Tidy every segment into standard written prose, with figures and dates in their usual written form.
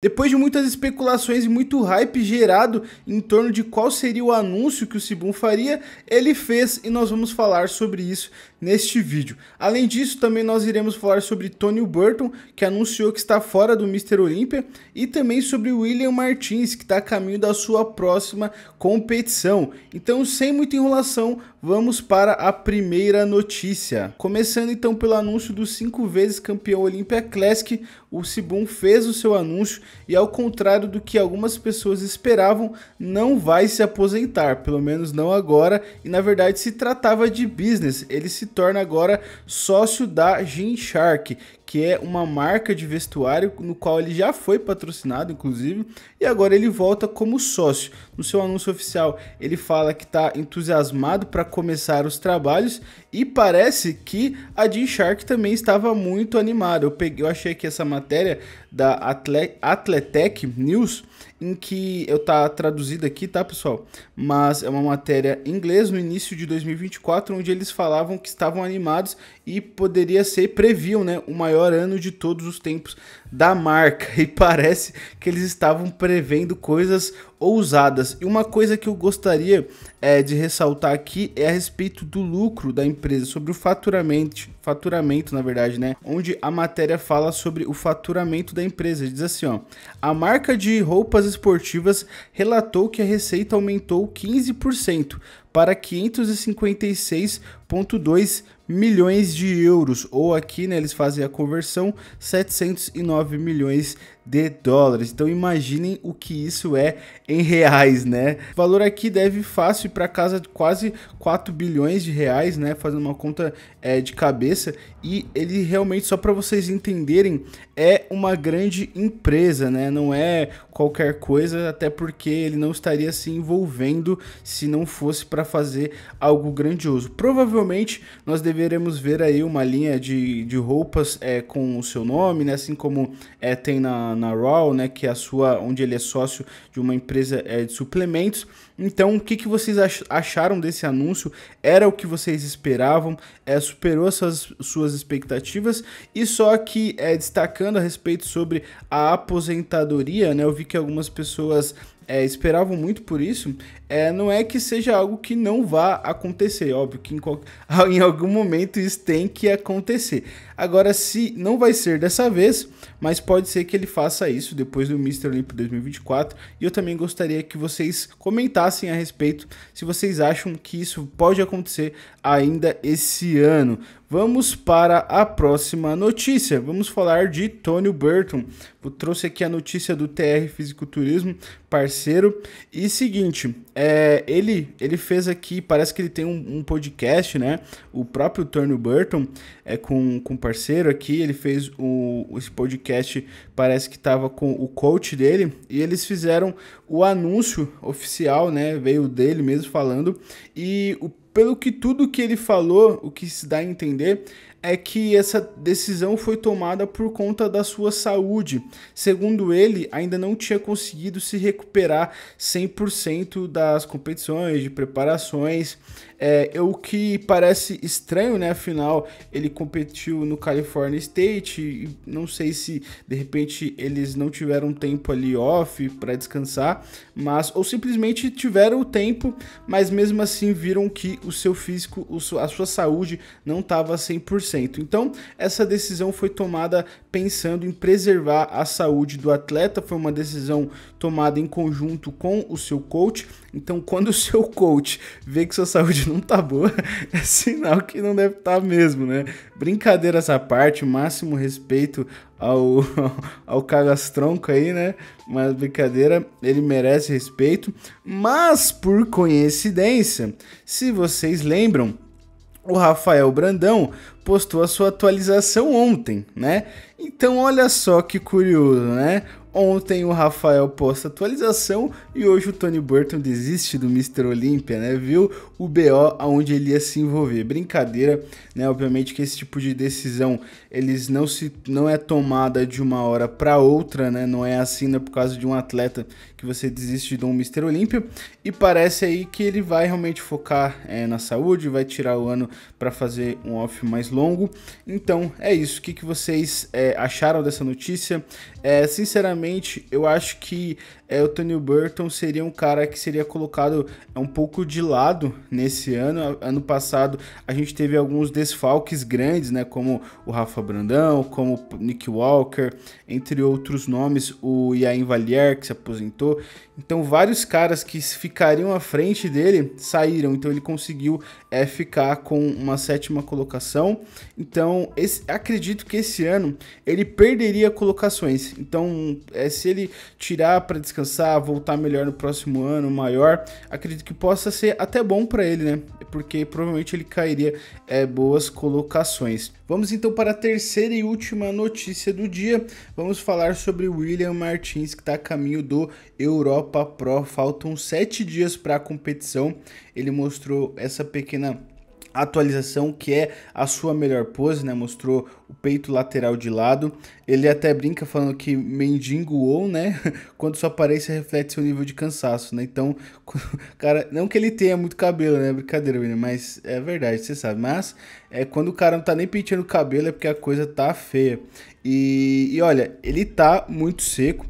Depois de muitas especulações e muito hype gerado em torno de qual seria o anúncio que o Sibum faria, ele fez e nós vamos falar sobre isso neste vídeo. Além disso, também nós iremos falar sobre Tony Burton, que anunciou que está fora do Mr. Olympia, e também sobre William Martins, que está a caminho da sua próxima competição. Então, sem muita enrolação, vamos para a primeira notícia. Começando então pelo anúncio do 5 vezes campeão Olympia Classic, o Sibum fez o seu anúncio e, ao contrário do que algumas pessoas esperavam, não vai se aposentar, pelo menos não agora, e na verdade se tratava de business. Ele se torna agora sócio da Gymshark, que é uma marca de vestuário no qual ele já foi patrocinado, inclusive, e agora ele volta como sócio. No seu anúncio oficial, ele fala que está entusiasmado para começar os trabalhos e parece que a Gymshark também estava muito animada. Eu achei aqui essa matéria da Athletic News, em que eu tá traduzida aqui, tá, pessoal? Mas é uma matéria em inglês no início de 2024, onde eles falavam que estavam animados e poderia ser, previam, né, o maior ano de todos os tempos da marca, e parece que eles estavam prevendo coisas ousadas. E uma coisa que eu gostaria de ressaltar aqui é a respeito do lucro da empresa, sobre o faturamento, na verdade, né? Onde a matéria fala sobre o faturamento da empresa. Diz assim, ó: a marca de roupas esportivas relatou que a receita aumentou 15% para 556,2 milhões de euros, ou aqui, né, eles fazem a conversão, 709 milhões de dólares. Então imaginem o que isso é em reais, né? O valor aqui deve fácil para casa de quase 4 bilhões de reais, né? Fazendo uma conta de cabeça, e ele realmente, só para vocês entenderem, é uma grande empresa, né? Não é qualquer coisa, até porque ele não estaria se envolvendo se não fosse para fazer algo grandioso. Provavelmente nós deveremos ver aí uma linha de roupas com o seu nome, né? Assim como tem na Raw, né? Que é a sua, onde ele é sócio de uma empresa de suplementos. Então, o que vocês acharam desse anúncio? Era o que vocês esperavam? Superou as suas expectativas? E só que destacando a respeito sobre a aposentadoria, né? Eu vi que algumas pessoas esperavam muito por isso. Não é que seja algo que não vá acontecer, óbvio que em algum momento isso tem que acontecer. Agora, se não vai ser dessa vez, mas pode ser que ele faça isso depois do Mr. Olympia 2024, e eu também gostaria que vocês comentassem a respeito se vocês acham que isso pode acontecer ainda esse ano. Vamos para a próxima notícia. Vamos falar de Tony Burton. Eu trouxe aqui a notícia do TR Fisiculturismo, parceiro. E seguinte, ele fez aqui, parece que ele tem um podcast, né? O próprio Tony Burton com parceiro aqui. Ele fez esse podcast, parece que estava com o coach dele, e eles fizeram o anúncio oficial, né? Veio dele mesmo falando, e pelo que tudo que ele falou, o que se dá a entender é que essa decisão foi tomada por conta da sua saúde. Segundo ele, ainda não tinha conseguido se recuperar 100% das competições, de preparações. O que parece estranho, né? Afinal, ele competiu no California State, e não sei se de repente eles não tiveram tempo ali off para descansar, ou simplesmente tiveram o tempo, mas mesmo assim viram que o seu físico, a sua saúde não estava 100%. Então, essa decisão foi tomada pensando em preservar a saúde do atleta. Foi uma decisão tomada em conjunto com o seu coach. Então, quando o seu coach vê que sua saúde não tá boa, é sinal que não deve estar mesmo, né? Brincadeira essa parte, máximo respeito ao Cagastronco aí, né? Mas brincadeira, ele merece respeito. Mas, por coincidência, se vocês lembram, o Rafael Brandão postou a sua atualização ontem, né? Então olha só que curioso, né? Ontem o Rafael posta atualização e hoje o Tony Burton desiste do Mr. Olympia, né? Viu o BO aonde ele ia se envolver. Brincadeira, né? Obviamente que esse tipo de decisão não é tomada de uma hora para outra, né? Não é assim, né? Por causa de um atleta que você desiste de um Mr. Olympia, e parece aí que ele vai realmente focar na saúde, vai tirar o ano para fazer um off mais longo. longo. Então é isso. O que vocês acharam dessa notícia? Sinceramente, eu acho que o Tony Burton seria um cara que seria colocado um pouco de lado nesse ano. Ano passado a gente teve alguns desfalques grandes, né, como o Rafa Brandão, como o Nick Walker, entre outros nomes, o Iain Valliere, que se aposentou. Então vários caras que ficariam à frente dele saíram, então ele conseguiu ficar com uma 7ª colocação. Então acredito que esse ano ele perderia colocações. Então se ele tirar para descansar, voltar melhor no próximo ano, maior, acredito que possa ser até bom para ele, né? Porque provavelmente ele cairia boas colocações. Vamos então para a terceira e última notícia do dia. Vamos falar sobre o William Martins, que está a caminho do Europa Pro. Faltam 7 dias para a competição. Ele mostrou essa pequena atualização, que é a sua melhor pose, né? Mostrou o peito lateral de lado. Ele até brinca falando que mendigo, né? Quando sua aparência reflete seu nível de cansaço, né? Então, cara, não que ele tenha muito cabelo, né? Brincadeira, William, mas é verdade, você sabe. Mas quando o cara não tá nem penteando o cabelo é porque a coisa tá feia. E olha, ele tá muito seco.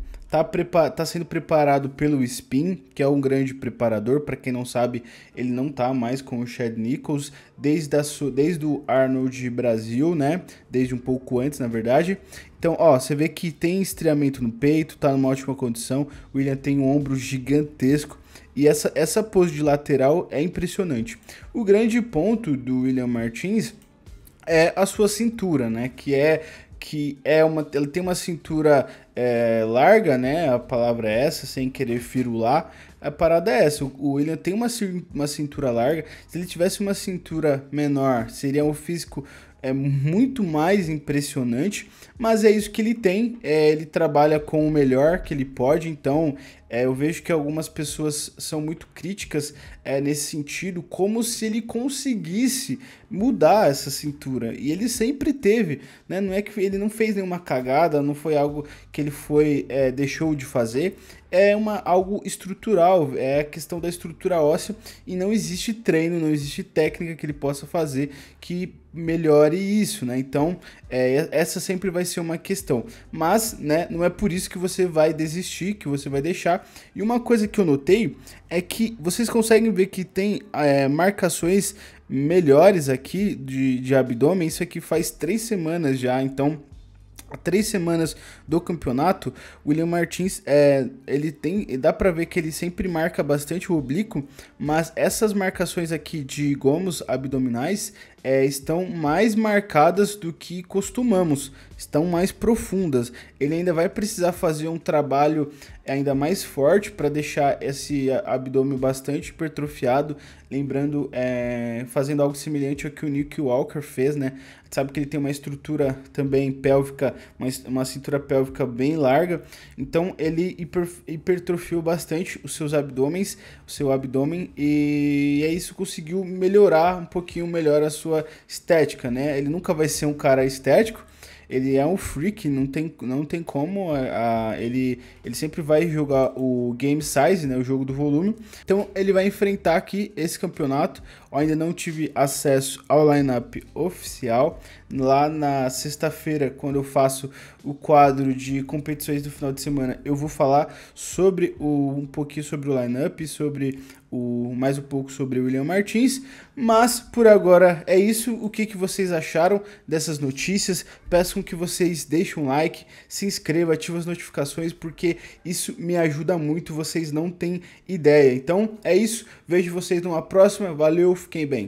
Tá sendo preparado pelo Spin, que é um grande preparador. Para quem não sabe, ele não tá mais com o Chad Nichols desde o Arnold Brasil, né? Desde um pouco antes, na verdade. Então, ó, você vê que tem estreamento no peito, tá numa ótima condição. O William tem um ombro gigantesco. E essa pose de lateral é impressionante. O grande ponto do William Martins é a sua cintura, né? Ela tem uma cintura larga, né? A palavra é essa, sem querer firular. A parada é essa, o William tem uma cintura larga. Se ele tivesse uma cintura menor, seria um físico muito mais impressionante, mas é isso que ele tem. Ele trabalha com o melhor que ele pode, então eu vejo que algumas pessoas são muito críticas nesse sentido, como se ele conseguisse mudar essa cintura, e ele sempre teve, né? Não é que ele não fez nenhuma cagada, não foi algo que ele deixou de fazer. Algo estrutural, é a questão da estrutura óssea, e não existe treino, não existe técnica que ele possa fazer que melhore isso, né? Então, essa sempre vai ser uma questão, mas, né, não é por isso que você vai desistir, que você vai deixar. E uma coisa que eu notei é que vocês conseguem ver que tem marcações melhores aqui de abdômen. Isso aqui faz 3 semanas já, então há 3 semanas do campeonato, o William Martins, dá pra ver que ele sempre marca bastante o oblíquo, mas essas marcações aqui de gomos abdominais estão mais marcadas do que costumamos, estão mais profundas. Ele ainda vai precisar fazer um trabalho ainda mais forte para deixar esse abdômen bastante hipertrofiado, lembrando, fazendo algo semelhante ao que o Nick Walker fez, né? Sabe que ele tem uma estrutura também pélvica, uma cintura pélvica bem larga, então ele hipertrofiou bastante o seu abdômen, e isso conseguiu melhorar um pouquinho melhor a sua estética, né? Ele nunca vai ser um cara estético, ele é um freak, não tem como, ele sempre vai jogar o game size, né, o jogo do volume. Então ele vai enfrentar aqui esse campeonato. Eu ainda não tive acesso ao lineup oficial. Lá na sexta-feira, quando eu faço o quadro de competições do final de semana, eu vou falar um pouquinho sobre o lineup, mais um pouco sobre o William Martins. Mas por agora é isso. O que vocês acharam dessas notícias? Peço que vocês deixem um like, se inscrevam, ativem as notificações, porque isso me ajuda muito, vocês não têm ideia. Então é isso, vejo vocês numa próxima, valeu, fiquem bem.